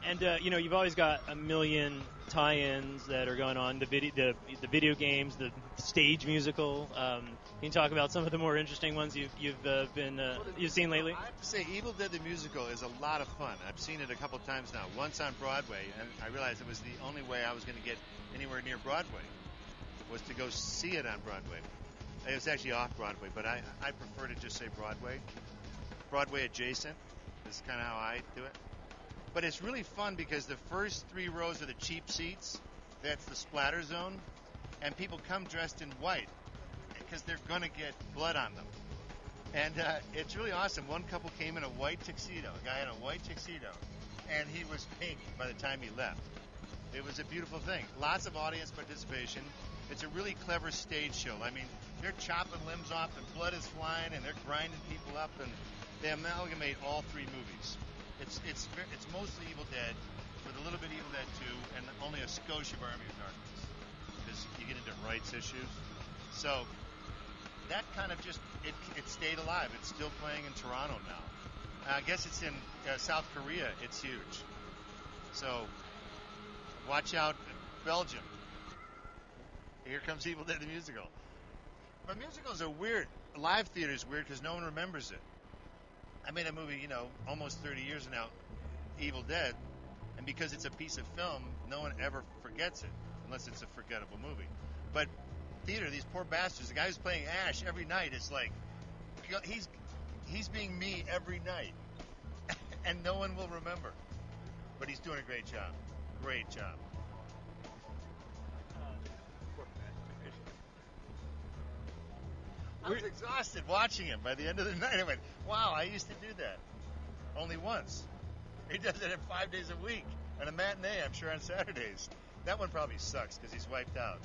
And you've always got a million tie-ins that are going on. The video games, the stage musical. Can you talk about some of the more interesting ones you've seen lately? I have to say, Evil Dead the musical is a lot of fun. I've seen it a couple times now. Once on Broadway, and I realized it was the only way I was going to get anywhere near Broadway was to go see it on Broadway. It was actually off Broadway, but I prefer to just say Broadway. Broadway adjacent is kind of how I do it. But it's really fun because the first 3 rows are the cheap seats. That's the splatter zone. And people come dressed in white because they're going to get blood on them. And it's really awesome. One couple came in a white tuxedo. A guy in a white tuxedo. And he was pink by the time he left. It was a beautiful thing. Lots of audience participation. It's a really clever stage show. I mean, they're chopping limbs off and blood is flying and they're grinding people up. And they amalgamate all 3 movies. It's mostly Evil Dead with a little bit Evil Dead 2 and only a skosh of Army of Darkness because you get into rights issues. So that kind of just it stayed alive. It's still playing in Toronto now. I guess it's in South Korea. It's huge. So watch out, Belgium. Here comes Evil Dead the musical. But musicals are weird. Live theater is weird because no one remembers it. I made a movie, almost 30 years now, Evil Dead, and because it's a piece of film, no one ever forgets it, unless it's a forgettable movie. But theater, these poor bastards, the guy who's playing Ash every night, it's like, he's being me every night, and no one will remember. But he's doing a great job. Great job. I was exhausted watching him. By the end of the night, I went, wow, I used to do that. Only once. He does it 5 days a week. And a matinee, I'm sure, on Saturdays. That one probably sucks because he's wiped out.